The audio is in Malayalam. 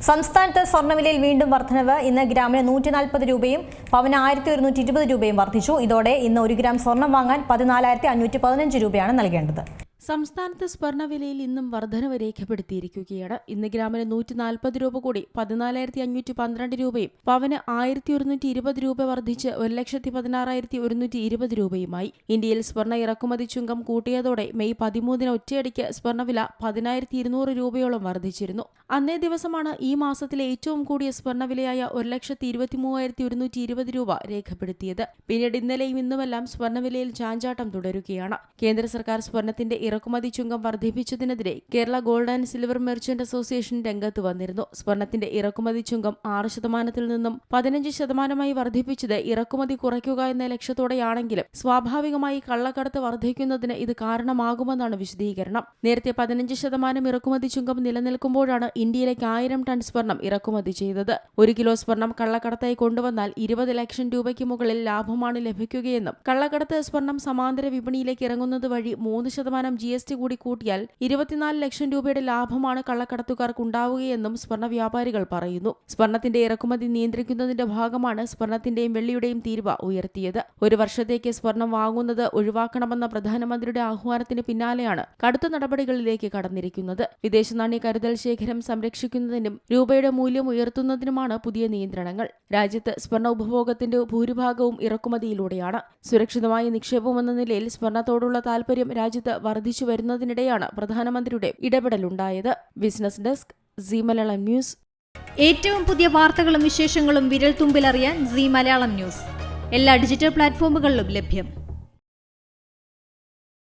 സംസ്ഥാനത്ത് സ്വർണ്ണവിലയിൽ വീണ്ടും വർധനവ്. ഇന്ന് ഗ്രാമിന് 140 രൂപയും പവന് 1120 രൂപയും വർദ്ധിച്ചു. ഇതോടെ ഇന്ന് 1 ഗ്രാം സ്വർണം വാങ്ങാൻ 14,515 രൂപയാണ് നൽകേണ്ടത്. സംസ്ഥാനത്ത് സ്വർണ്ണവിലയിൽ ഇന്നും വർധനവ് രേഖപ്പെടുത്തിയിരിക്കുകയാണ്. ഇന്ന് ഗ്രാമിന് 140 രൂപ കൂടി 14,512 രൂപയും പവന് 1120 രൂപ വർദ്ധിച്ച് 1,16,120 രൂപയുമായി. ഇന്ത്യയിൽ സ്വർണ്ണ ഇറക്കുമതി ചുങ്കം കൂട്ടിയതോടെ മെയ് 13 ഒറ്റയടിക്ക് സ്വർണ്ണവില 10,200 രൂപയോളം വർദ്ധിച്ചിരുന്നു. അന്നേ ദിവസമാണ് ഈ മാസത്തിലെ ഏറ്റവും കൂടിയ സ്വർണ്ണവിലയായ 1,23,120 രൂപ രേഖപ്പെടുത്തിയത്. പിന്നീട് ഇന്നലെയും ഇന്നുമെല്ലാം സ്വർണ്ണവിലയിൽ ചാഞ്ചാട്ടം തുടരുകയാണ്. കേന്ദ്ര സർക്കാർ സ്വർണ്ണത്തിന്റെ ഇറക്കുമതി ചുങ്കം വർദ്ധിപ്പിച്ചതിനെതിരെ Kerala gold and silver merchant association രംഗത്ത് വന്നിരുന്നു. സ്വർണ്ണത്തിന്റെ ഇറക്കുമതി ചുങ്കം 6% നിന്നും 15% വർദ്ധിപ്പിച്ചത് ഇറക്കുമതി കുറയ്ക്കുക എന്ന ലക്ഷ്യത്തോടെയാണെങ്കിലും സ്വാഭാവികമായി കള്ളക്കടത്ത് വർദ്ധിക്കുന്നതിന് ഇത് കാരണമാകുമെന്നാണ് വിശദീകരണം. നേരത്തെ 15% ഇറക്കുമതി ചുങ്കം നിലനിൽക്കുമ്പോഴാണ് ഇന്ത്യയിലേക്ക് 1000 ടൺ സ്വർണം ഇറക്കുമതി ചെയ്തത്. 1 കിലോ സ്വർണം കള്ളക്കടത്തായി കൊണ്ടുവന്നാൽ 20 ലക്ഷം രൂപയ്ക്ക് മുകളിൽ ലാഭമാണ് ലഭിക്കുകയെന്നും കള്ളക്കടത്ത് സ്വർണം സമാന്തര വിപണിയിലേക്ക് ഇറങ്ങുന്നത് വഴി 3% GST കൂടി കൂട്ടിയാൽ 24 ലക്ഷം രൂപയുടെ ലാഭമാണ് കള്ളക്കടത്തുകാർക്കുണ്ടാവുകയെന്നും സ്വർണ്ണ വ്യാപാരികൾ പറയുന്നു. സ്വർണത്തിന്റെ ഇറക്കുമതി നിയന്ത്രിക്കുന്നതിന്റെ ഭാഗമാണ് സ്വർണത്തിന്റെയും വെള്ളിയുടെയും തീരുവ ഉയർത്തിയത്. 1 വർഷത്തേക്ക് സ്വർണം വാങ്ങുന്നത് ഒഴിവാക്കണമെന്ന പ്രധാനമന്ത്രിയുടെ ആഹ്വാനത്തിന് പിന്നാലെയാണ് കടുത്ത നടപടികളിലേക്ക് കടന്നിരിക്കുന്നത്. വിദേശ നാണ്യ കരുതൽ ശേഖരം സംരക്ഷിക്കുന്നതിനും രൂപയുടെ മൂല്യം ഉയർത്തുന്നതിനുമാണ് പുതിയ നിയന്ത്രണങ്ങൾ. രാജ്യത്ത് സ്വർണ്ണ ഉപഭോഗത്തിന്റെ ഭൂരിഭാഗവും ഇറക്കുമതിയിലൂടെയാണ്. സുരക്ഷിതമായ നിക്ഷേപമെന്ന നിലയിൽ സ്വർണത്തോടുള്ള താൽപര്യം രാജ്യത്ത് വർദ്ധിച്ചു വരുന്നതിനിടെയാണ് പ്രധാനമന്ത്രിയുടെ ഇടപെടലുണ്ടായത്. Business desk, Zee Malayalam news. ഏറ്റവും പുതിയ വാർത്തകളും വിശേഷങ്ങളും വിരൽ തുമ്പിലറിയാൻ സീ മലയാളം ന്യൂസ് എല്ലാ ഡിജിറ്റൽ പ്ലാറ്റ്ഫോമുകളിലും ലഭ്യം.